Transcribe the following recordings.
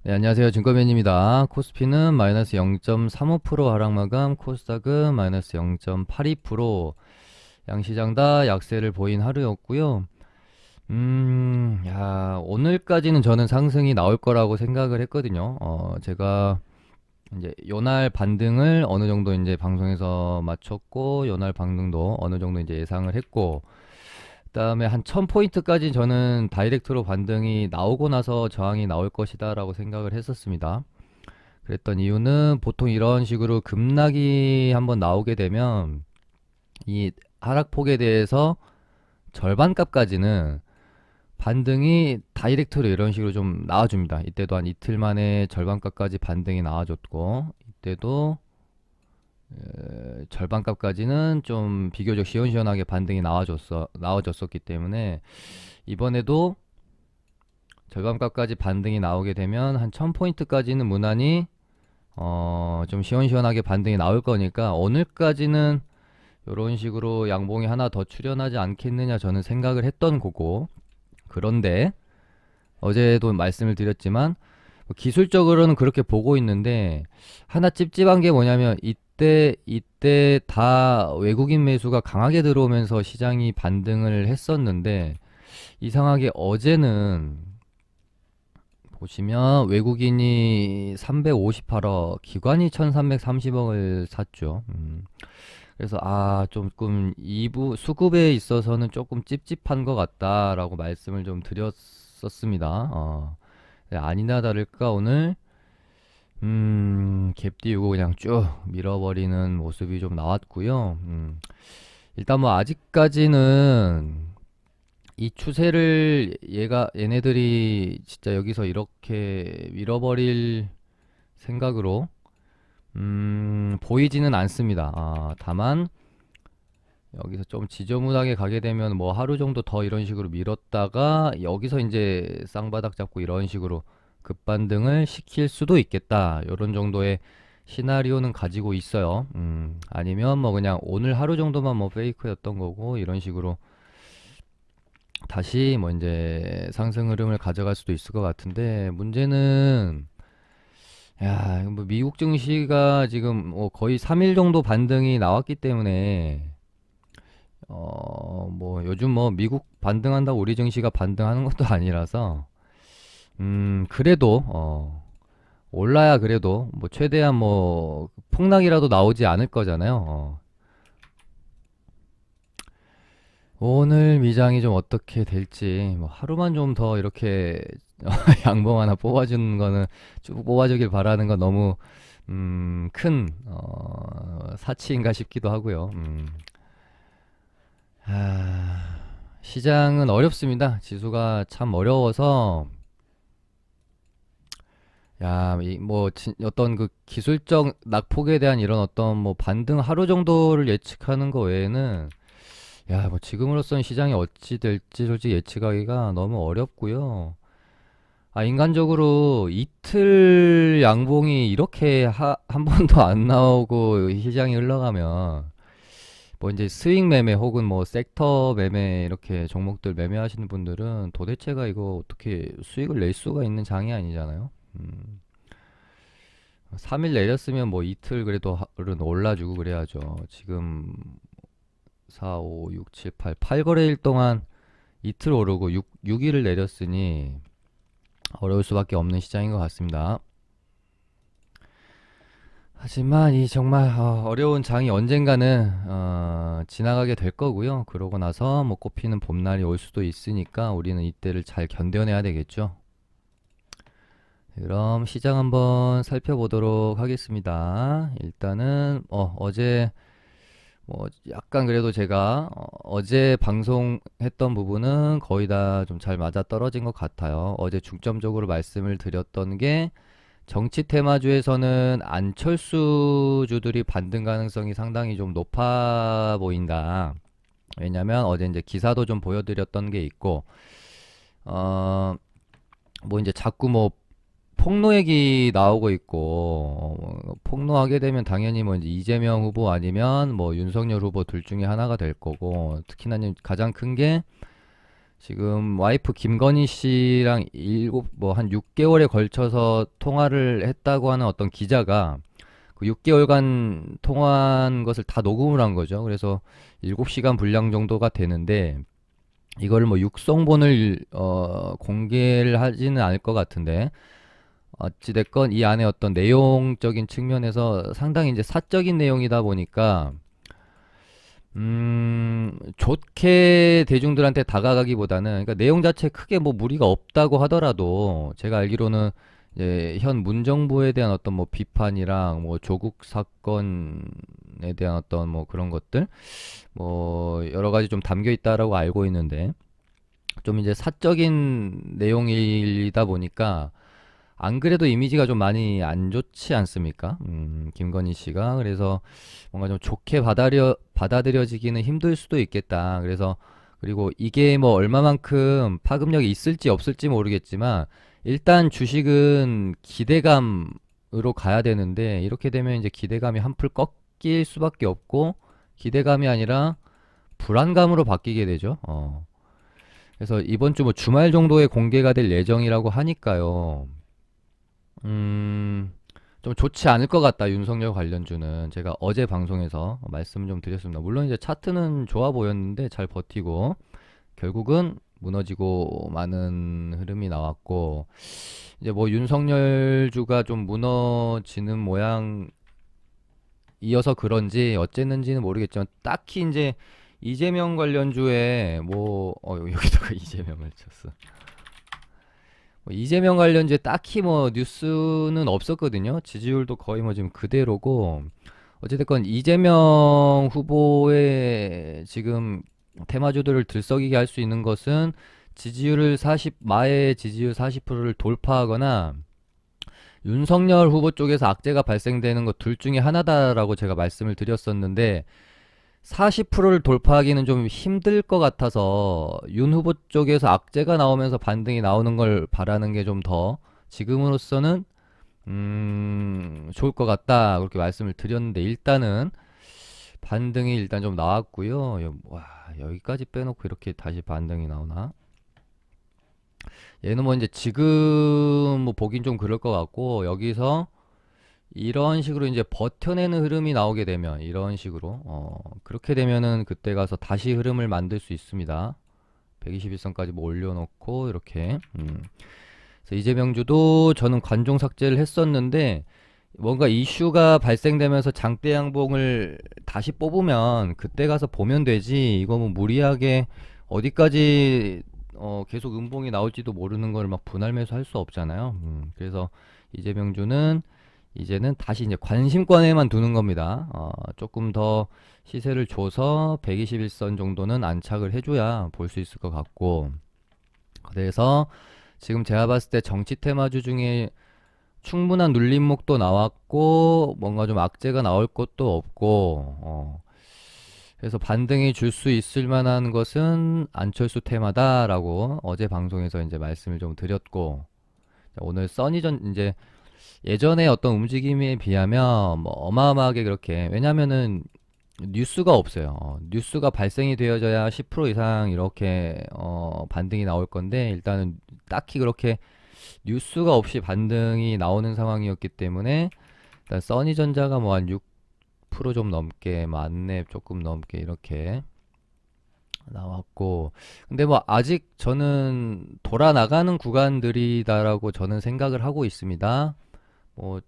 네, 안녕하세요. 증권맨입니다. 코스피는 마이너스 0.35% 하락 마감, 코스닥은 마이너스 0.82%, 양시장 다 약세를 보인 하루였고요. 오늘까지는 저는 상승이 나올 거라고 생각을 했거든요. 제가 이제 요날 반등을 어느 정도 이제 방송에서 맞췄고, 요날 반등도 어느 정도 이제 예상을 했고, 그다음에 한 1000포인트까지 저는 다이렉트로 반등이 나오고 나서 저항이 나올 것이다라고 생각을 했었습니다. 그랬던 이유는 보통 이런 식으로 급락이 한번 나오게 되면 이 하락폭에 대해서 절반값까지는 반등이 다이렉트로 이런 식으로 좀 나와줍니다. 이때도 한 이틀 만에 절반값까지 반등이 나와줬고, 이때도 절반값까지는 좀 비교적 시원시원하게 반등이 나와줬었기 때문에 이번에도 절반값까지 반등이 나오게 되면 한 1000포인트까지는 무난히 좀 시원시원하게 반등이 나올 거니까 오늘까지는 이런 식으로 양봉이 하나 더 출현하지 않겠느냐 저는 생각을 했던 거고, 그런데 어제도 말씀을 드렸지만 뭐 기술적으로는 그렇게 보고 있는데 하나 찝찝한 게 뭐냐면 이때 다 외국인 매수가 강하게 들어오면서 시장이 반등을 했었는데 이상하게 어제는 보시면 외국인이 358억, 기관이 1330억을 샀죠. 그래서 조금 이부 수급에 있어서는 조금 찝찝한 것 같다라고 말씀을 좀 드렸었습니다. 네, 아니나 다를까 오늘 갭 띄우고 그냥 쭉 밀어버리는 모습이 좀 나왔고요. 일단 뭐 아직까지는 이 추세를 얘네들이 진짜 여기서 이렇게 밀어버릴 생각으로 보이지는 않습니다. 다만 여기서 좀 지저분하게 가게 되면 뭐 하루 정도 더 이런 식으로 밀었다가 여기서 이제 쌍바닥 잡고 이런 식으로 급반등을 시킬 수도 있겠다. 이런 정도의 시나리오는 가지고 있어요. 아니면 뭐 그냥 오늘 하루 정도만 뭐 페이크였던 거고 이런 식으로 다시 뭐 이제 상승 흐름을 가져갈 수도 있을 것 같은데, 문제는 뭐 미국 증시가 지금 뭐 거의 3일 정도 반등이 나왔기 때문에 뭐 요즘 뭐 미국 반등한다고 우리 증시가 반등하는 것도 아니라서 그래도 올라야 그래도 뭐 최대한 뭐 폭락이라도 나오지 않을 거잖아요. 오늘 미장이 좀 어떻게 될지 뭐 하루만 좀 더 이렇게 양봉 하나 뽑아주는 거는 쭉 뽑아주길 바라는 건 너무 큰 사치인가 싶기도 하고요. 시장은 어렵습니다. 지수가 참 어려워서 어떤 그 기술적 낙폭에 대한 이런 어떤 뭐 반등 하루 정도를 예측하는 거 외에는 뭐 지금으로선 시장이 어찌 될지 솔직히 예측하기가 너무 어렵고요. 인간적으로 이틀 양봉이 이렇게 한 번도 안 나오고 시장이 흘러가면 뭐 이제 스윙 매매 혹은 뭐 섹터 매매 이렇게 종목들 매매하시는 분들은 도대체가 이거 어떻게 수익을 낼 수가 있는 장이 아니잖아요. 3일 내렸으면 뭐 이틀 그래도 하루는 올라주고 그래야죠. 지금 4, 5, 6, 7, 8거래일 동안 이틀 오르고 6일을 내렸으니 어려울 수밖에 없는 시장인 것 같습니다. 하지만 이 정말 어려운 장이 언젠가는 지나가게 될 거고요. 그러고 나서 뭐 꽃피는 봄날이 올 수도 있으니까 우리는 이때를 잘 견뎌내야 되겠죠. 그럼 시장 한번 살펴보도록 하겠습니다. 일단은 어제 뭐 약간 그래도 제가 어제 방송했던 부분은 거의 다 좀 잘 맞아 떨어진 것 같아요. 어제 중점적으로 말씀을 드렸던 게 정치 테마주에서는 안철수주들이 반등 가능성이 상당히 좀 높아 보인다. 왜냐면 어제 이제 기사도 좀 보여드렸던 게 있고, 뭐 이제 자꾸 뭐 폭로 얘기 나오고 있고, 폭로하게 되면 당연히 뭐 이제 이재명 후보 아니면 뭐 윤석열 후보 둘 중에 하나가 될 거고, 특히나 가장 큰 게 지금 와이프 김건희 씨랑 한 6개월에 걸쳐서 통화를 했다고 하는 어떤 기자가 그 6개월간 통화한 것을 다 녹음을 한 거죠. 그래서 7시간 분량 정도가 되는데 이거를 뭐 육성본을 공개를 하지는 않을 것 같은데 어찌됐건 이 안에 어떤 내용적인 측면에서 상당히 이제 사적인 내용이다 보니까 좋게 대중들한테 다가가기보다는, 그러니까 내용 자체에 크게 뭐 무리가 없다고 하더라도, 제가 알기로는 이제 현 문정부에 대한 어떤 뭐 비판이랑 뭐 조국 사건에 대한 어떤 뭐 그런 것들, 뭐 여러 가지 좀 담겨 있다라고 알고 있는데, 좀 이제 사적인 내용이다 보니까 안 그래도 이미지가 좀 많이 안 좋지 않습니까? 김건희 씨가. 그래서 뭔가 좀 좋게 받아들여지기는 힘들 수도 있겠다. 그래서, 그리고 이게 뭐 얼마만큼 파급력이 있을지 없을지 모르겠지만, 일단 주식은 기대감으로 가야 되는데, 이렇게 되면 이제 기대감이 한풀 꺾일 수밖에 없고, 기대감이 아니라 불안감으로 바뀌게 되죠. 그래서 이번 주 뭐 주말 정도에 공개가 될 예정이라고 하니까요. 음, 좀 좋지 않을 것 같다, 윤석열 관련주는. 제가 어제 방송에서 말씀 좀 드렸습니다. 물론 이제 차트는 좋아 보였는데 잘 버티고, 결국은 무너지고 많은 흐름이 나왔고, 이제 뭐 윤석열 주가 좀 무너지는 모양이어서 그런지 어쨌는지는 모르겠지만, 딱히 이제 이재명 관련주에 뭐, 여기다가 이재명을 쳤어. 뭐 이재명 관련주에 딱히 뭐 뉴스는 없었거든요. 지지율도 거의 뭐 지금 그대로고, 어찌됐건 이재명 후보의 지금 테마주들을 들썩이게 할 수 있는 것은 마의 지지율 40%를 돌파하거나 윤석열 후보 쪽에서 악재가 발생되는 것 둘 중에 하나다라고 제가 말씀을 드렸었는데, 40%를 돌파하기는 좀 힘들 것 같아서 윤 후보 쪽에서 악재가 나오면서 반등이 나오는 걸 바라는 게 좀 더 지금으로서는 좋을 것 같다, 그렇게 말씀을 드렸는데, 일단은 반등이 일단 좀 나왔고요. 와, 여기까지 빼놓고 이렇게 다시 반등이 나오나? 얘는 뭐 이제 지금 뭐 보긴 좀 그럴 것 같고, 여기서 이런 식으로 이제 버텨내는 흐름이 나오게 되면, 이런 식으로 그렇게 되면은 그때 가서 다시 흐름을 만들 수 있습니다. 121선까지 뭐 올려놓고 이렇게. 그래서 이재명주도 저는 관종 삭제를 했었는데, 뭔가 이슈가 발생되면서 장대 양봉을 다시 뽑으면 그때 가서 보면 되지, 이거 뭐 무리하게 어디까지 계속 음봉이 나올지도 모르는 걸 막 분할 매수할 수 없잖아요. 그래서 이재명주는 이제는 다시 이제 관심권에만 두는 겁니다. 조금 더 시세를 줘서 121선 정도는 안착을 해줘야 볼 수 있을 것 같고, 그래서 지금 제가 봤을 때 정치 테마주 중에 충분한 눌림목도 나왔고, 뭔가 좀 악재가 나올 것도 없고, 그래서 반등이 줄 수 있을 만한 것은 안철수 테마다라고 어제 방송에서 이제 말씀을 좀 드렸고, 오늘 써니전 이제 예전에 어떤 움직임에 비하면 뭐 어마어마하게 그렇게, 왜냐면은 뉴스가 없어요. 뉴스가 발생이 되어져야 10% 이상 이렇게 반등이 나올 건데, 일단은 딱히 그렇게 뉴스가 없이 반등이 나오는 상황이었기 때문에, 일단 써니전자가 뭐 한 6% 좀 넘게, 만렙 조금 넘게 이렇게 나왔고, 근데 뭐 아직 저는 돌아 나가는 구간들이다라고 저는 생각을 하고 있습니다. 뭐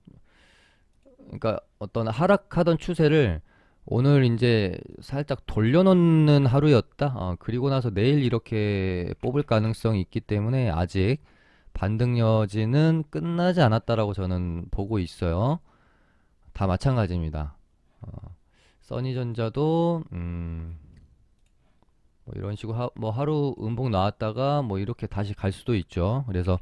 그러니까 어떤 하락하던 추세를 오늘 이제 살짝 돌려놓는 하루였다. 그리고 나서 내일 이렇게 뽑을 가능성이 있기 때문에 아직 반등 여지는 끝나지 않았다라고 저는 보고 있어요. 다 마찬가지입니다. 써니전자도 뭐 이런 식으로 뭐 하루 음봉 나왔다가 뭐 이렇게 다시 갈 수도 있죠. 그래서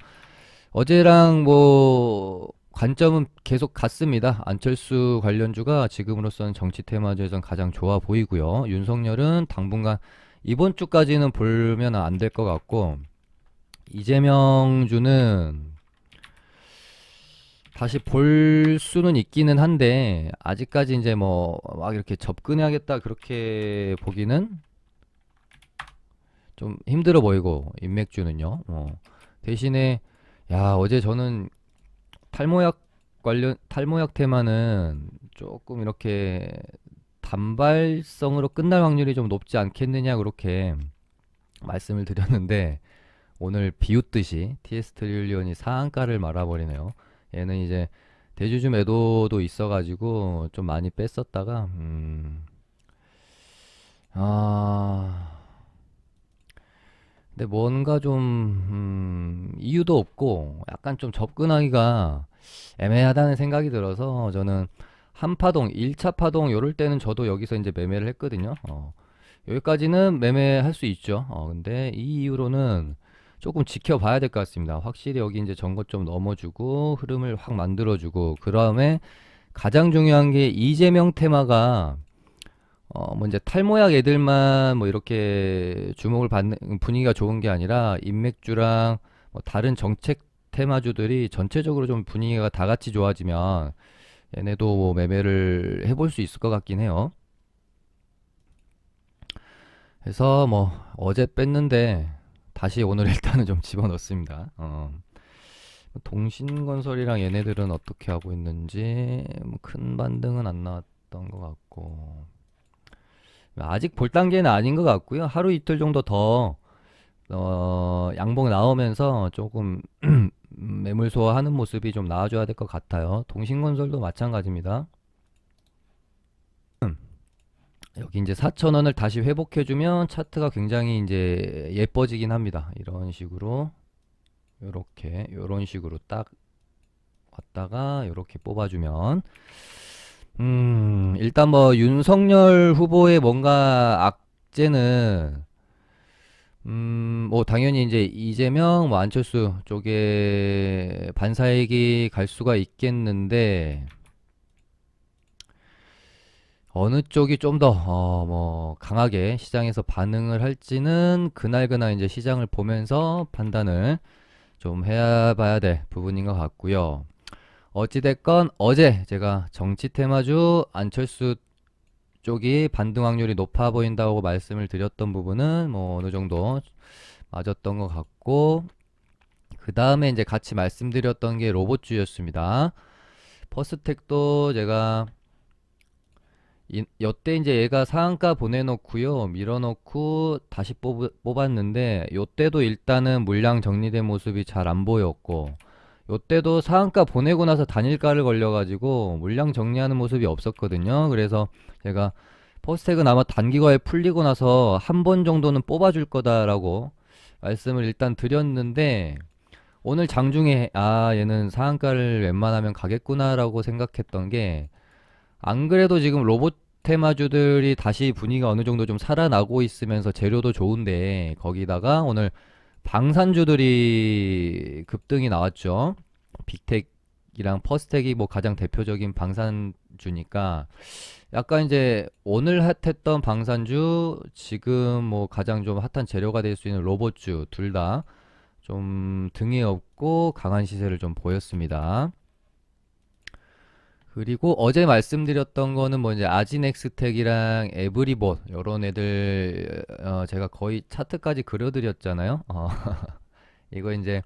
어제랑 뭐 관점은 계속 같습니다. 안철수 관련주가 지금으로서는 정치 테마주에선 가장 좋아 보이고요. 윤석열은 당분간 이번 주까지는 보면 안 될 것 같고, 이재명 주는 다시 볼 수는 있기는 한데, 아직까지 이제 뭐 막 이렇게 접근해야겠다 그렇게 보기는 좀 힘들어 보이고 인맥주는요. 대신에 야 어제 저는 탈모약 테마는 조금 이렇게 단발성으로 끝날 확률이 좀 높지 않겠느냐 그렇게 말씀을 드렸는데 오늘 비웃듯이 TS 트릴리온이 상한가를 말아버리네요. 얘는 이제 대주주 매도도 있어가지고 좀 많이 뺐었다가 아 근데 뭔가 좀 이유도 없고 약간 좀 접근하기가 애매하다는 생각이 들어서 저는 한파동, 1차 파동 요럴 때는 저도 여기서 이제 매매를 했거든요. 여기까지는 매매할 수 있죠. 근데 이 이후로는 조금 지켜봐야 될 것 같습니다. 확실히 여기 이제 전고 좀 넘어주고 흐름을 확 만들어주고 그 다음에 가장 중요한 게 이재명 테마가 뭐 이제 탈모약 애들만 뭐 이렇게 주목을 받는 분위기가 좋은 게 아니라 인맥주랑 뭐 다른 정책 테마주들이 전체적으로 좀 분위기가 다 같이 좋아지면 얘네도 뭐 매매를 해볼 수 있을 것 같긴 해요. 그래서 뭐 어제 뺐는데 다시 오늘 일단은 좀 집어넣습니다. 동신건설이랑 얘네들은 어떻게 하고 있는지 뭐큰 반등은 안 나왔던 것 같고 아직 볼 단계는 아닌 것 같고요. 하루 이틀 정도 더 양봉 나오면서 조금 매물 소화하는 모습이 좀 나와줘야 될 것 같아요. 동신건설도 마찬가지입니다. 여기 이제 4,000원을 다시 회복해주면 차트가 굉장히 이제 예뻐지긴 합니다. 이런 식으로 요렇게 요런 식으로 딱 왔다가 요렇게 뽑아주면 일단 뭐 윤석열 후보의 뭔가 악재는 뭐 당연히 이제 이재명 뭐 안철수 쪽에 반사이익이 갈 수가 있겠는데 어느 쪽이 좀 더 뭐 강하게 시장에서 반응을 할지는 그날그날 이제 시장을 보면서 판단을 좀 해야 봐야 될 부분인 것 같고요. 어찌됐건 어제 제가 정치 테마주 안철수 쪽이 반등 확률이 높아 보인다고 말씀을 드렸던 부분은 뭐 어느 정도 맞았던 것 같고 그 다음에 이제 같이 말씀드렸던 게 로봇주였습니다. 퍼스텍도 제가 여때 이제 얘가 상한가 보내놓고요 밀어놓고 다시 뽑았는데 요때도 일단은 물량 정리된 모습이 잘 안 보였고 요때도 상한가 보내고 나서 단일가를 걸려가지고 물량 정리하는 모습이 없었거든요. 그래서 제가 퍼스텍은 아마 단기과에 풀리고 나서 한 번 정도는 뽑아줄 거다라고 말씀을 일단 드렸는데 오늘 장중에 아 얘는 상한가를 웬만하면 가겠구나라고 생각했던 게 안 그래도 지금 로봇 테마주들이 다시 분위기가 어느 정도 좀 살아나고 있으면서 재료도 좋은데 거기다가 오늘 방산주들이 급등이 나왔죠. 빅텍이랑 퍼스텍이 뭐 가장 대표적인 방산주니까 약간 이제 오늘 핫했던 방산주 지금 뭐 가장 좀 핫한 재료가 될 수 있는 로봇주 둘 다 좀 등에 업고 강한 시세를 좀 보였습니다. 그리고 어제 말씀드렸던 거는 뭐 이제 아진엑스텍이랑 에브리봇 요런 애들 제가 거의 차트까지 그려드렸잖아요. 이거 이제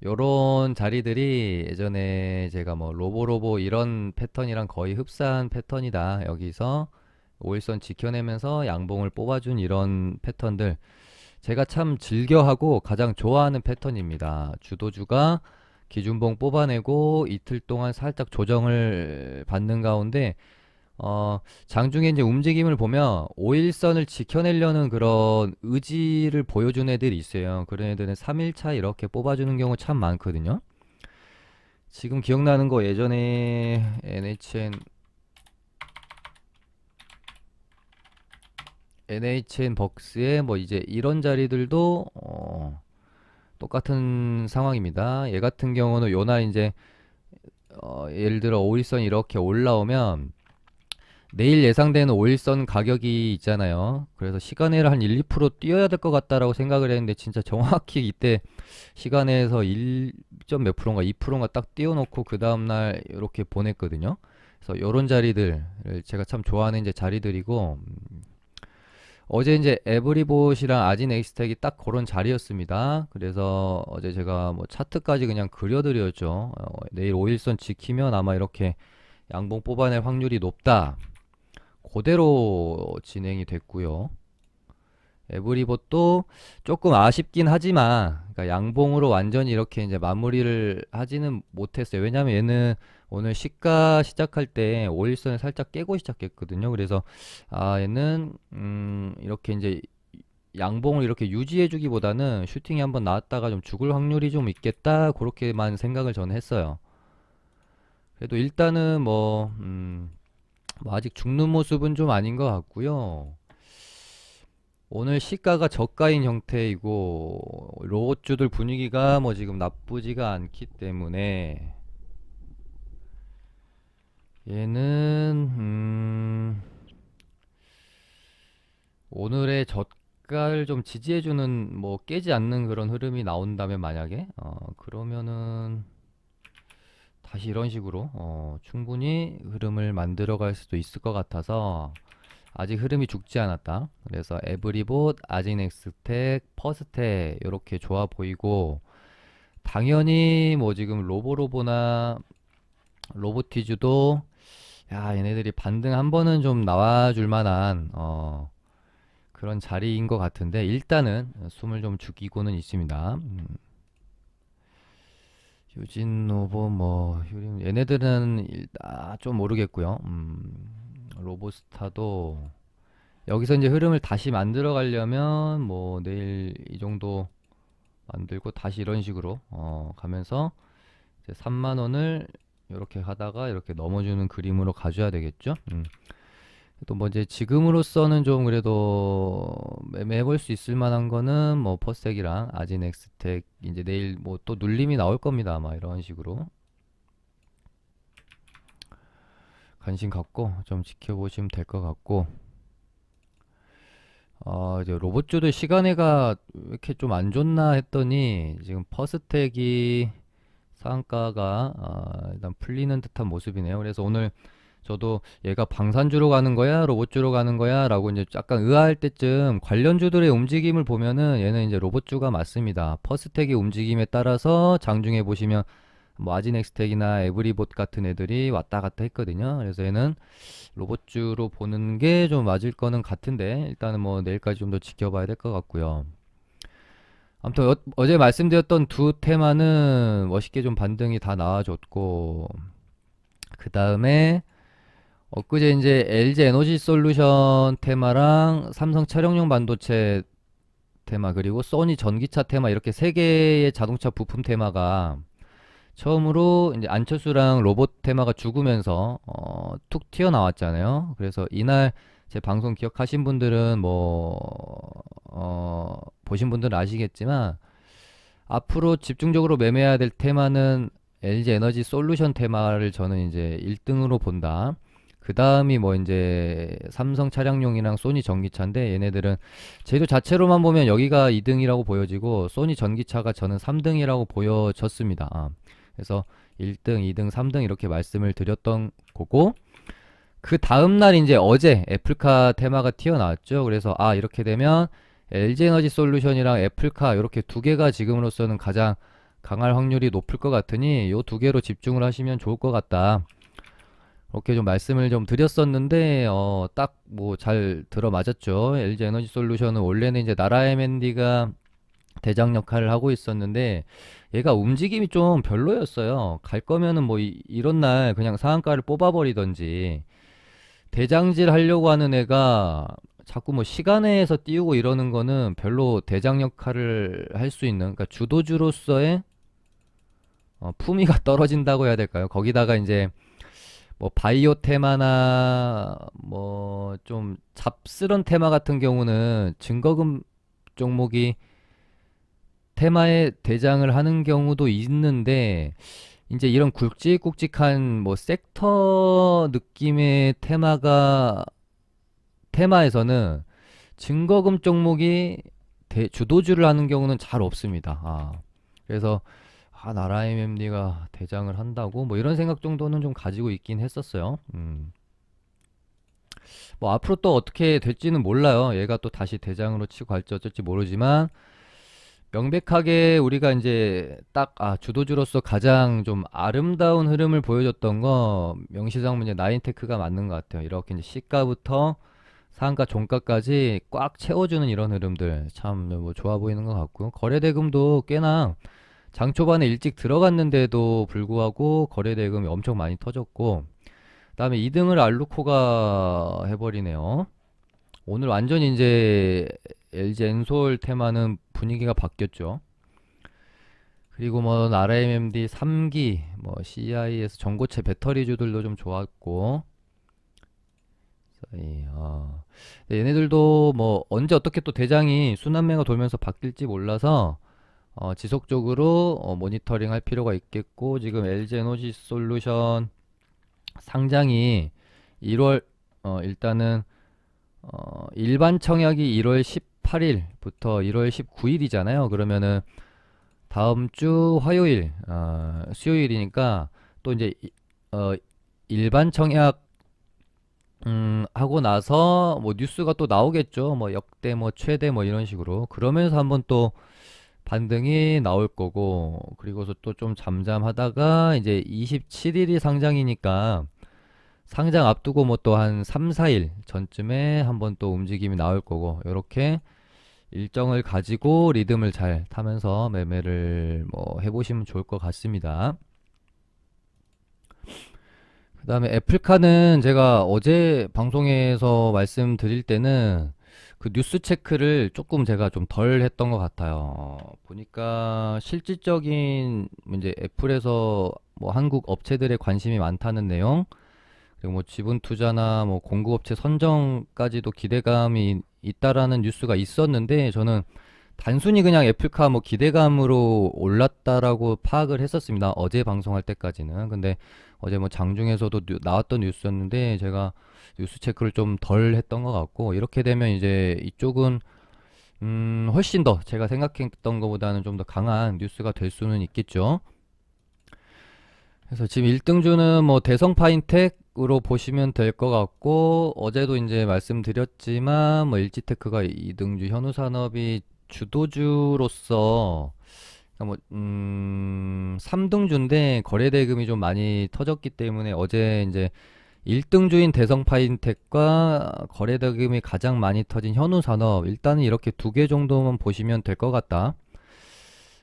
요런 자리들이 예전에 제가 뭐 로보로보 이런 패턴이랑 거의 흡사한 패턴이다. 여기서 5일선 지켜내면서 양봉을 뽑아준 이런 패턴들 제가 참 즐겨하고 가장 좋아하는 패턴입니다. 주도주가 기준봉 뽑아내고 이틀 동안 살짝 조정을 받는 가운데 장중에 이제 움직임을 보면 5일선을 지켜내려는 그런 의지를 보여준 애들이 있어요. 그런 애들은 3일차 이렇게 뽑아주는 경우 참 많거든요. 지금 기억나는 거 예전에 NHN 벅스에 뭐 이제 이런 자리들도 똑같은 상황입니다. 얘 같은 경우는 요날 이제 예를 들어 5일선 이렇게 올라오면 내일 예상되는 5일선 가격이 있잖아요. 그래서 시간에를 한 1, 2% 뛰어야 될 것 같다라고 생각을 했는데 진짜 정확히 이때 시간에서 1점 몇 프로인가 2%인가 딱 띄워놓고 그 다음날 이렇게 보냈거든요. 그래서 요런 자리들 제가 참 좋아하는 이제 자리들이고 어제 이제 에브리봇이랑 아진 엑스텍이 딱 그런 자리였습니다. 그래서 어제 제가 뭐 차트까지 그냥 그려드렸죠. 내일 5일선 지키면 아마 이렇게 양봉 뽑아낼 확률이 높다. 그대로 진행이 됐고요. 에브리봇도 조금 아쉽긴 하지만 그러니까 양봉으로 완전히 이렇게 이제 마무리를 하지는 못했어요. 왜냐면 얘는 오늘 시가 시작할 때 5일선을 살짝 깨고 시작했거든요. 그래서 아 얘는 이렇게 이제 양봉을 이렇게 유지해 주기보다는 슈팅이 한번 나왔다가 좀 죽을 확률이 좀 있겠다 그렇게만 생각을 저는 했어요. 그래도 일단은 뭐 아직 죽는 모습은 좀 아닌 것 같고요. 오늘 시가가 저가인 형태이고 로봇주들 분위기가 뭐 지금 나쁘지가 않기 때문에 얘는 오늘의 저가를 좀 지지해주는 뭐 깨지 않는 그런 흐름이 나온다면 만약에 그러면은 다시 이런 식으로 충분히 흐름을 만들어 갈 수도 있을 것 같아서 아직 흐름이 죽지 않았다. 그래서 에브리봇, 아진엑스텍, 퍼스텍 이렇게 좋아 보이고 당연히 뭐 지금 로보로보나 로보티즈도 야 얘네들이 반등 한 번은 좀 나와줄 만한 그런 자리인 것 같은데 일단은 숨을 좀 죽이고는 있습니다. 유진로보 뭐 얘네들은 좀 모르겠고요. 로보스타도 여기서 이제 흐름을 다시 만들어 가려면 뭐 내일 이 정도 만들고 다시 이런 식으로 가면서 이제 3만 원을 이렇게 하다가 이렇게 넘어주는 그림으로 가져야 되겠죠. 또 뭐 이제 지금으로서는 좀 그래도 매매해볼 수 있을 만한 거는 뭐 퍼섹이랑 아진엑스텍 이제 내일 뭐 또 눌림이 나올 겁니다. 아마 이런 식으로 관심 갖고 좀 지켜보시면 될 것 같고 이제 로봇주도 시간애가 왜 이렇게 좀 안 좋나 했더니 지금 퍼스텍이 상한가가 일단 풀리는 듯한 모습이네요. 그래서 오늘 저도 얘가 방산주로 가는 거야, 로봇주로 가는 거야 라고 이제 약간 의아할 때쯤 관련주들의 움직임을 보면은 얘는 이제 로봇주가 맞습니다. 퍼스텍의 움직임에 따라서 장중에 보시면 뭐 아진엑스텍이나 에브리봇 같은 애들이 왔다 갔다 했거든요. 그래서 얘는 로봇주로 보는 게 좀 맞을 거는 같은데 일단은 뭐 내일까지 좀 더 지켜봐야 될 것 같고요. 아무튼 어제 말씀드렸던 두 테마는 멋있게 좀 반등이 다 나와줬고 그 다음에 엊그제 이제 LG 에너지 솔루션 테마랑 삼성 차량용 반도체 테마 그리고 소니 전기차 테마 이렇게 세 개의 자동차 부품 테마가 처음으로 이제 안철수랑 로봇 테마가 죽으면서 툭 튀어나왔잖아요. 그래서 이날 제 방송 기억하신 분들은 뭐 보신 분들은 아시겠지만 앞으로 집중적으로 매매해야 될 테마는 LG 에너지 솔루션 테마를 저는 이제 1등으로 본다. 그 다음이 뭐 이제 삼성 차량용이랑 소니 전기차인데 얘네들은 재료 자체로만 보면 여기가 2등이라고 보여지고 소니 전기차가 저는 3등이라고 보여졌습니다. 그래서 1등, 2등, 3등 이렇게 말씀을 드렸던 거고 그 다음날 이제 어제 애플카 테마가 튀어나왔죠. 그래서 이렇게 되면 LG에너지 솔루션이랑 애플카 이렇게 두 개가 지금으로서는 가장 강할 확률이 높을 것 같으니 요 두 개로 집중을 하시면 좋을 것 같다. 이렇게 좀 말씀을 좀 드렸었는데 딱 뭐 잘 들어맞았죠. LG에너지 솔루션은 원래는 이제 나라 M&D가 대장 역할을 하고 있었는데 얘가 움직임이 좀 별로였어요. 갈 거면은 뭐 이런 날 그냥 상한가를 뽑아버리던지 대장질 하려고 하는 애가 자꾸 뭐 시간에서 띄우고 이러는 거는 별로 대장 역할을 할 수 있는 그러니까 주도주로서의 품위가 떨어진다고 해야 될까요? 거기다가 이제 뭐 바이오 테마나 뭐 좀 잡스런 테마 같은 경우는 증거금 종목이 테마에 대장을 하는 경우도 있는데 이제 이런 굵직굵직한 뭐 섹터 느낌의 테마에서는 증거금 종목이 주도주를 하는 경우는 잘 없습니다. 그래서 나라 MMD가 대장을 한다고 뭐 이런 생각 정도는 좀 가지고 있긴 했었어요. 뭐 앞으로 또 어떻게 될지는 몰라요. 얘가 또 다시 대장으로 치고 갈지 어쩔지 모르지만 명백하게 우리가 이제 딱 주도주로서 가장 좀 아름다운 흐름을 보여줬던 거 명시상무 이제 나인테크가 맞는 것 같아요. 이렇게 이제 시가부터 상가 종가까지 꽉 채워주는 이런 흐름들 참 뭐 좋아 보이는 것 같고요. 거래대금도 꽤나 장 초반에 일찍 들어갔는데도 불구하고 거래대금이 엄청 많이 터졌고, 그다음에 2등을 알루코가 해버리네요. 오늘 완전 이제 LG 엔솔 테마는 분위기가 바뀌었죠. 그리고 뭐 RMMD 3기, 뭐 CIS 전고체 배터리주들도 좀 좋았고, 얘네들도 뭐 언제 어떻게 또 대장이 순환매가 돌면서 바뀔지 몰라서 지속적으로 모니터링 할 필요가 있겠고, 지금 LG 에너지 솔루션 상장이 1월 일단은 일반 청약이 1월 18일부터 1월 19일이잖아요. 그러면은 다음 주 화요일, 수요일이니까 또 이제 일반 청약 하고 나서 뭐 뉴스가 또 나오겠죠. 뭐 역대 뭐 최대 뭐 이런 식으로. 그러면서 한번 또 반등이 나올 거고, 그리고서 또 좀 잠잠하다가 이제 27일이 상장이니까 상장 앞두고 뭐 또 한 3, 4일 전쯤에 한번 또 움직임이 나올 거고, 요렇게 일정을 가지고 리듬을 잘 타면서 매매를 뭐 해보시면 좋을 것 같습니다. 그 다음에 애플카는 제가 어제 방송에서 말씀드릴 때는 그 뉴스 체크를 조금 제가 좀 덜 했던 것 같아요. 보니까 실질적인 이제 애플에서 뭐 한국 업체들의 관심이 많다는 내용, 그리고 뭐 지분 투자나 뭐 공급업체 선정까지도 기대감이 있다라는 뉴스가 있었는데, 저는 단순히 그냥 애플카 뭐 기대감으로 올랐다라고 파악을 했었습니다. 어제 방송할 때까지는. 근데 어제 뭐 장중에서도 나왔던 뉴스였는데 제가 뉴스 체크를 좀 덜 했던 것 같고, 이렇게 되면 이제 이쪽은 훨씬 더 제가 생각했던 것보다는 좀 더 강한 뉴스가 될 수는 있겠죠. 그래서 지금 1등주는 뭐 대성 파인텍으로 보시면 될 것 같고, 어제도 이제 말씀드렸지만 뭐 일지테크가 2등주, 현우산업이 주도주로서 뭐 3등주인데 거래대금이 좀 많이 터졌기 때문에 어제 이제 1등주인 대성 파인텍과 거래대금이 가장 많이 터진 현우산업, 일단은 이렇게 두 개 정도만 보시면 될 것 같다.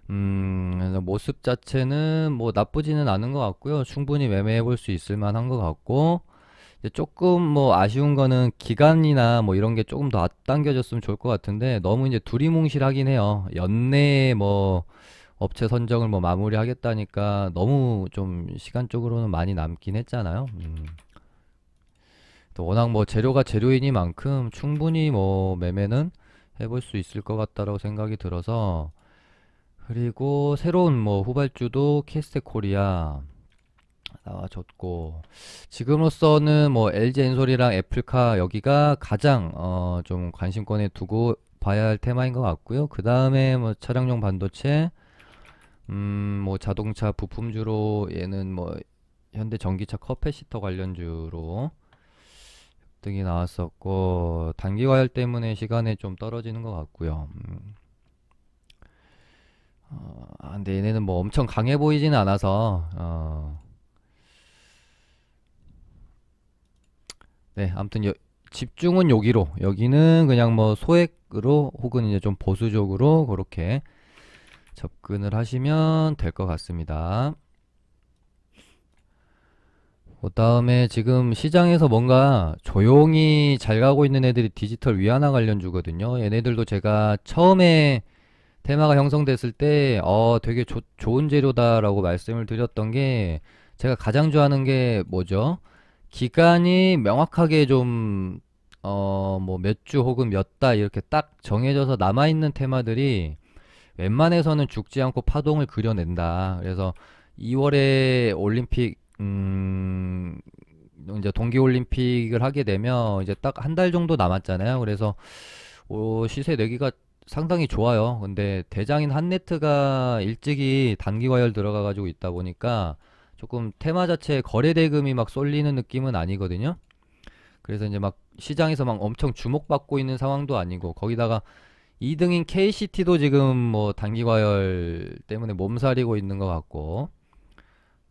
그래서 모습 자체는 뭐 나쁘지는 않은 것 같고요. 충분히 매매해 볼 수 있을 만한 것 같고, 이제 조금 뭐 아쉬운 거는 기간이나 뭐 이런 게 조금 더 앞당겨졌으면 좋을 것 같은데, 너무 이제 두리뭉실하긴 해요. 연내에 뭐 업체 선정을 뭐 마무리 하겠다니까 너무 좀 시간적으로는 많이 남긴 했잖아요. 또 워낙 뭐 재료가 재료이니만큼 충분히 뭐 매매는 해볼 수 있을 것 같다라고 생각이 들어서. 그리고 새로운 뭐 후발주도 캐스테 코리아 나와줬고, 지금으로서는 뭐 LG 엔솔이랑 애플카 여기가 가장 좀 관심권에 두고 봐야 할 테마인 것 같고요. 그 다음에 뭐 차량용 반도체, 뭐 자동차 부품주로 얘는 뭐 현대 전기차 커패시터 관련주로 등이 나왔었고, 단기 과열 때문에 시간에 좀 떨어지는 것 같고요. 근데 얘네는 뭐 엄청 강해 보이지는 않아서 네, 아무튼 집중은 여기로, 여기는 그냥 뭐 소액으로 혹은 이제 좀 보수적으로 그렇게 접근을 하시면 될 것 같습니다. 그 다음에 지금 시장에서 뭔가 조용히 잘 가고 있는 애들이 디지털 위안화 관련주거든요. 얘네들도 제가 처음에 테마가 형성됐을 때 되게 좋은 재료다라고 말씀을 드렸던 게, 제가 가장 좋아하는 게 뭐죠? 기간이 명확하게 좀 뭐 몇 주 혹은 몇 달 이렇게 딱 정해져서 남아있는 테마들이 웬만해서는 죽지 않고 파동을 그려낸다. 그래서 2월에 올림픽 이제 동계올림픽을 하게 되면 이제 딱 한 달 정도 남았잖아요. 그래서 시세 내기가 상당히 좋아요. 근데 대장인 한네트가 일찍이 단기 과열 들어가 가지고 있다 보니까 조금 테마 자체 거래 대금이 막 쏠리는 느낌은 아니거든요. 그래서 이제 막 시장에서 막 엄청 주목받고 있는 상황도 아니고, 거기다가 2등인 KCT도 지금 뭐 단기 과열 때문에 몸살이고 있는 것 같고,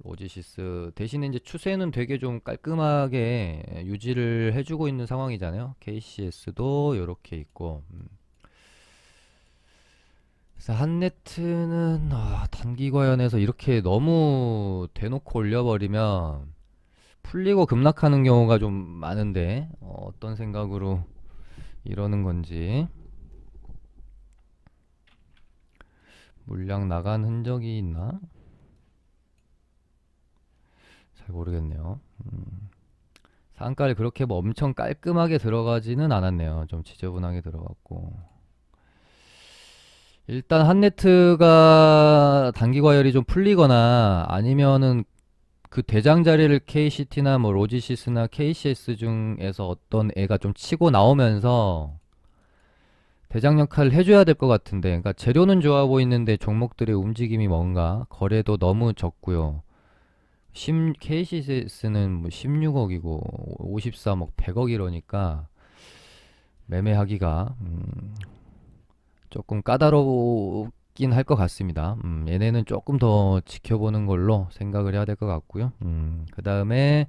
오지시스 대신에 이제 추세는 되게 좀 깔끔하게 유지를 해주고 있는 상황이잖아요. KCS도 이렇게 있고, 그래서 한네트는 단기 과연해서 이렇게 너무 대놓고 올려버리면 풀리고 급락하는 경우가 좀 많은데, 어떤 생각으로 이러는 건지. 물량 나간 흔적이 있나? 잘 모르겠네요. 상가를 그렇게 뭐 엄청 깔끔하게 들어가지는 않았네요. 좀 지저분하게 들어갔고. 일단 한네트가 단기 과열이 좀 풀리거나 아니면은 그 대장 자리를 KCT나 뭐 로지시스나 KCS 중에서 어떤 애가 좀 치고 나오면서 대장 역할을 해줘야 될 것 같은데, 그러니까 재료는 좋아 보이는데 종목들의 움직임이 뭔가 거래도 너무 적고요. KCS는 뭐 16억이고 53억, 100억 이러니까 매매하기가 조금 까다롭긴 할 것 같습니다. 얘네는 조금 더 지켜보는 걸로 생각을 해야 될 것 같고요. 그 다음에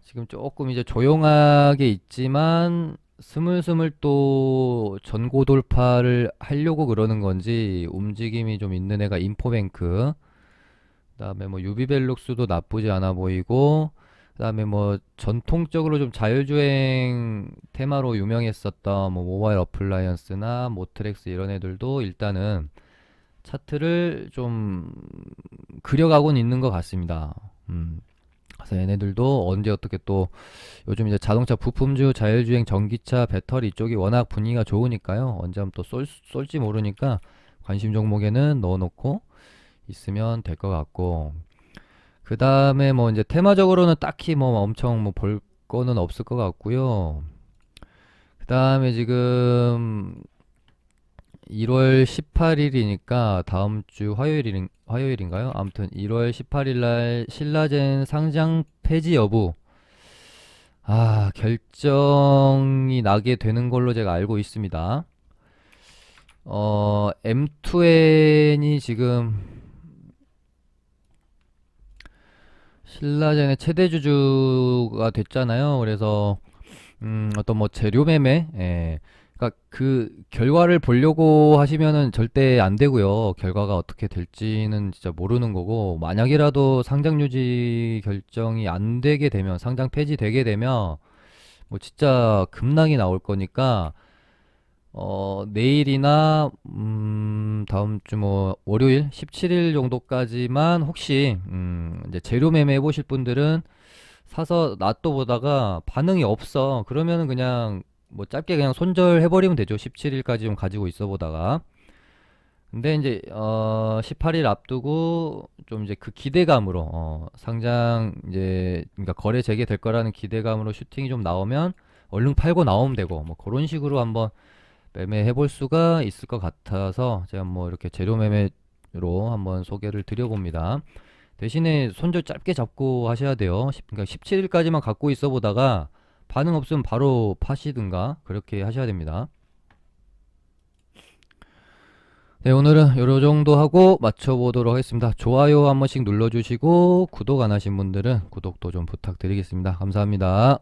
지금 조금 이제 조용하게 있지만 스물스물 또 전고 돌파를 하려고 그러는 건지 움직임이 좀 있는 애가 인포뱅크, 그다음에 뭐 유비벨룩스도 나쁘지 않아 보이고, 그다음에 뭐 전통적으로 좀 자율주행 테마로 유명했었던 뭐 모바일 어플라이언스나 모트렉스 이런 애들도 일단은 차트를 좀 그려가고는 있는 것 같습니다. 그래서 얘네들도 언제 어떻게 또 요즘 이제 자동차 부품주, 자율주행, 전기차, 배터리 쪽이 워낙 분위기가 좋으니까요. 언제 한번 또 쏠지 모르니까 관심 종목에는 넣어놓고 있으면 될 것 같고, 그 다음에 뭐 이제 테마적으로는 딱히 뭐 엄청 뭐 볼 거는 없을 것 같고요. 그 다음에 지금 1월 18일이니까 다음 주 화요일인가요? 아무튼 1월 18일 날 신라젠 상장 폐지 여부 결정이 나게 되는 걸로 제가 알고 있습니다. M2N이 지금 신라젠의 최대 주주가 됐잖아요. 그래서 어떤 뭐 재료 매매, 그러니까 그 결과를 보려고 하시면은 절대 안 되고요. 결과가 어떻게 될지는 진짜 모르는 거고, 만약이라도 상장 유지 결정이 안 되게 되면, 상장 폐지되게 되면 뭐 진짜 급락이 나올 거니까, 내일이나 다음 주 뭐 월요일 17일 정도까지만 혹시 이제 재료 매매 해보실 분들은 사서 놔둬 보다가 반응이 없어 그러면은 그냥 뭐 짧게 그냥 손절해버리면 되죠. 17일까지 좀 가지고 있어 보다가. 근데 이제 18일 앞두고 좀 이제 그 기대감으로 상장 이제 그러니까 거래 재개될 거라는 기대감으로 슈팅이 좀 나오면 얼른 팔고 나오면 되고, 뭐 그런 식으로 한번 매매해 볼 수가 있을 것 같아서 제가 뭐 이렇게 재료 매매로 한번 소개를 드려봅니다. 대신에 손절 짧게 잡고 하셔야 돼요. 그러니까 17일까지만 갖고 있어 보다가 반응 없으면 바로 파시든가 그렇게 하셔야 됩니다. 네, 오늘은 요런 정도 하고 마쳐보도록 하겠습니다. 좋아요 한 번씩 눌러주시고 구독 안 하신 분들은 구독도 좀 부탁드리겠습니다. 감사합니다.